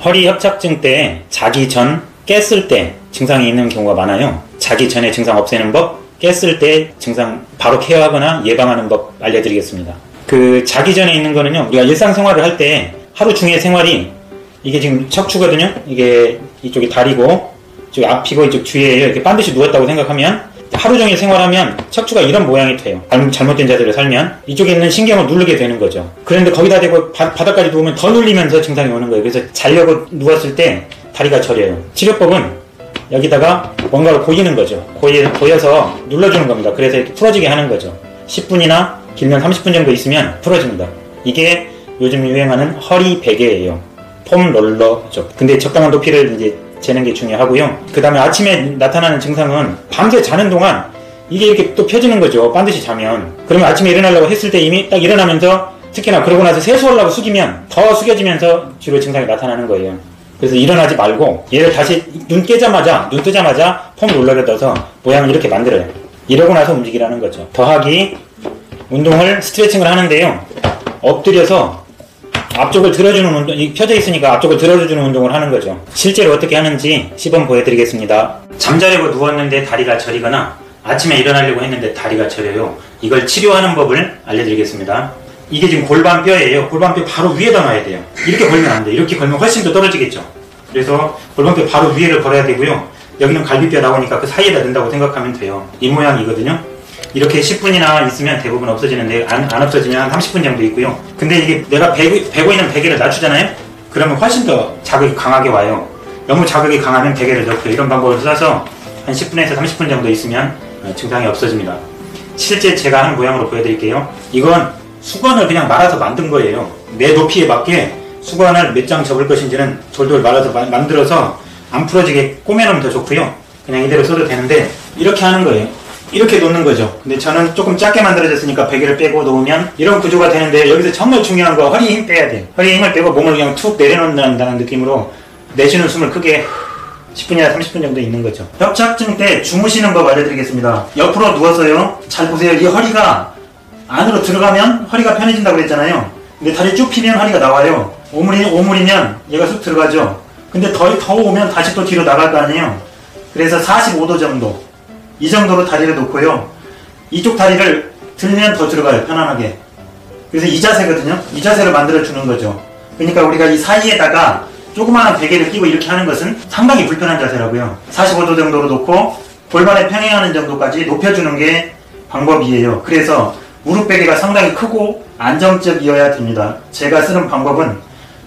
허리 협착증 때 자기 전 깼을 때 증상이 있는 경우가 많아요. 자기 전에 증상 없애는 법, 깼을 때 증상 바로 케어하거나 예방하는 법 알려드리겠습니다. 그 자기 전에 있는 거는요, 우리가 일상생활을 할 때 하루 중에 생활이 이게 지금 척추거든요. 이게 이쪽이 다리고 이쪽이 앞이고 이쪽 뒤에요. 이렇게 반드시 누웠다고 생각하면 하루 종일 생활하면 척추가 이런 모양이 돼요. 잘못된 자세로 살면 이쪽에 있는 신경을 누르게 되는 거죠. 그런데 거기다 대고 바닥까지 누우면 더 눌리면서 증상이 오는 거예요. 그래서 자려고 누웠을 때 다리가 저려요. 치료법은 여기다가 뭔가를 고이는 거죠. 고여서 눌러주는 겁니다. 그래서 이렇게 풀어지게 하는 거죠. 10분이나 길면 30분 정도 있으면 풀어집니다. 이게 요즘 유행하는 허리 베개예요. 폼 롤러죠. 근데 적당한 높이를 이제 재는 게 중요하고요. 그 다음에 아침에 나타나는 증상은 밤새 자는 동안 이게 이렇게 또 펴지는 거죠. 반드시 자면. 그러면 아침에 일어나려고 했을 때 이미 딱 일어나면서 특히나 그러고 나서 세수하려고 숙이면 더 숙여지면서 주로 증상이 나타나는 거예요. 그래서 일어나지 말고 얘를 다시 눈 뜨자마자 폼 롤러를 넣어서 모양을 이렇게 만들어요. 이러고 나서 움직이라는 거죠. 더하기 운동을 스트레칭을 하는데요. 엎드려서 앞쪽을 들어주는 운동, 펴져 있으니까 앞쪽을 들어주는 운동을 하는 거죠. 실제로 어떻게 하는지 시범 보여드리겠습니다. 잠자려고 누웠는데 다리가 저리거나 아침에 일어나려고 했는데 다리가 저려요. 이걸 치료하는 법을 알려드리겠습니다. 이게 지금 골반뼈예요. 골반뼈 바로 위에다 놔야 돼요. 이렇게 걸면 안 돼요. 이렇게 걸면 훨씬 더 떨어지겠죠. 그래서 골반뼈 바로 위에를 걸어야 되고요. 여기는 갈비뼈 나오니까 그 사이에다 넣는다고 생각하면 돼요. 이 모양이거든요. 이렇게 10분이나 있으면 대부분 없어지는데 안 없어지면 한 30분 정도 있고요. 근데 이게 내가 베고 있는 베개를 낮추잖아요. 그러면 훨씬 더 자극이 강하게 와요. 너무 자극이 강하면 베개를 넣고요. 이런 방법을 써서 한 10분에서 30분 정도 있으면 증상이 없어집니다. 실제 제가 하는 모양으로 보여드릴게요. 이건 수건을 그냥 말아서 만든 거예요. 내 높이에 맞게 수건을 몇 장 접을 것인지는 돌돌 말아서 만들어서 안 풀어지게 꼬매놓으면 더 좋고요. 그냥 이대로 써도 되는데 이렇게 하는 거예요. 이렇게 놓는 거죠. 근데 저는 조금 작게 만들어졌으니까 베개를 빼고 놓으면 이런 구조가 되는데, 여기서 정말 중요한 거 허리에 힘 빼야 돼요. 허리에 힘을 빼고 몸을 그냥 툭 내려놓는다는 느낌으로 내쉬는 숨을 크게 10분이나 30분 정도 있는 거죠. 협착증 때 주무시는 법 알려드리겠습니다. 옆으로 누워서요. 잘 보세요. 이 허리가 안으로 들어가면 허리가 편해진다고 그랬잖아요. 근데 다리 쭉 피면 허리가 나와요. 오물이면 얘가 쑥 들어가죠. 근데 더 오면 다시 또 뒤로 나갈 거 아니에요. 그래서 45도 정도, 이 정도로 다리를 놓고요. 이쪽 다리를 들면 더 들어가요. 편안하게. 그래서 이 자세거든요. 이 자세를 만들어주는 거죠. 그러니까 우리가 이 사이에다가 조그마한 베개를 끼고 이렇게 하는 것은 상당히 불편한 자세라고요. 45도 정도로 놓고 골반에 평행하는 정도까지 높여주는 게 방법이에요. 그래서 무릎 베개가 상당히 크고 안정적이어야 됩니다. 제가 쓰는 방법은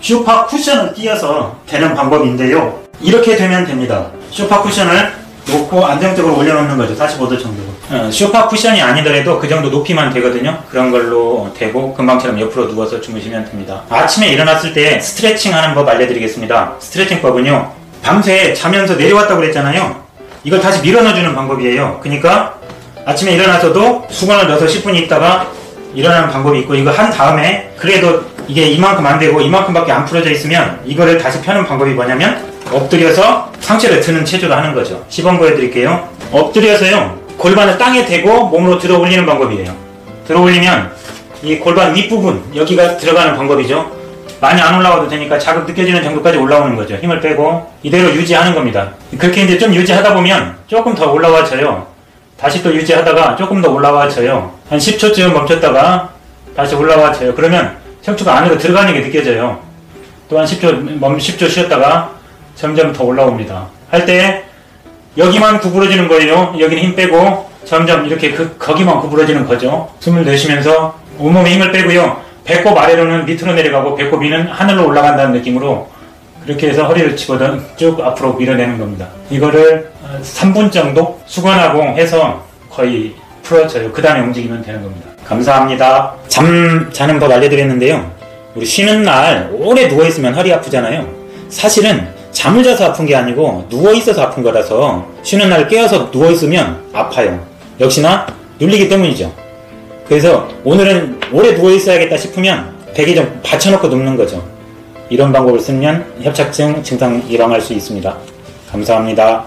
쇼파 쿠션을 띄어서 되는 방법인데요. 이렇게 되면 됩니다. 쇼파 쿠션을 놓고 안정적으로 올려놓는 거죠. 45도 정도로. 쇼파 쿠션이 아니더라도 그 정도 높이만 되거든요. 그런 걸로 되고 금방처럼 옆으로 누워서 주무시면 됩니다. 아침에 일어났을 때 스트레칭 하는 법 알려드리겠습니다. 스트레칭 법은요, 밤새 자면서 내려왔다고 그랬잖아요. 이걸 다시 밀어넣어주는 방법이에요. 그러니까 아침에 일어나서도 수건을 넣어서 10분 있다가 일어나는 방법이 있고, 이거 한 다음에 그래도 이게 이만큼 안 되고 이만큼밖에 안 풀어져 있으면 이거를 다시 펴는 방법이 뭐냐면 엎드려서 상체를 드는 체조를 하는 거죠. 시범 보여드릴게요. 엎드려서요, 골반을 땅에 대고 몸으로 들어 올리는 방법이에요. 들어 올리면 이 골반 윗부분, 여기가 들어가는 방법이죠. 많이 안 올라와도 되니까 자극 느껴지는 정도까지 올라오는 거죠. 힘을 빼고 이대로 유지하는 겁니다. 그렇게 이제 좀 유지하다 보면 조금 더 올라와져요. 다시 또 유지하다가 조금 더 올라와져요. 한 10초쯤 멈췄다가 다시 올라와져요. 그러면 척추가 안으로 들어가는 게 느껴져요. 또 한 10초 쉬었다가 점점 더 올라옵니다. 할 때 여기만 구부러지는 거예요. 여기는 힘 빼고 점점 이렇게 거기만 구부러지는 거죠. 숨을 내쉬면서 온몸에 힘을 빼고요. 배꼽 아래로는 밑으로 내려가고 배꼽 위는 하늘로 올라간다는 느낌으로 그렇게 해서 허리를 집어든 쭉 앞으로 밀어내는 겁니다. 이거를 3분 정도 수건하고 해서 거의 풀어져요. 그 다음에 움직이면 되는 겁니다. 감사합니다. 잠 자는 법 알려드렸는데요. 우리 쉬는 날 오래 누워있으면 허리 아프잖아요. 사실은 잠을 자서 아픈 게 아니고 누워있어서 아픈 거라서 쉬는 날 깨어서 누워있으면 아파요. 역시나 눌리기 때문이죠. 그래서 오늘은 오래 누워있어야겠다 싶으면 베개 좀 받쳐놓고 눕는 거죠. 이런 방법을 쓰면 협착증 증상 예방할 수 있습니다. 감사합니다.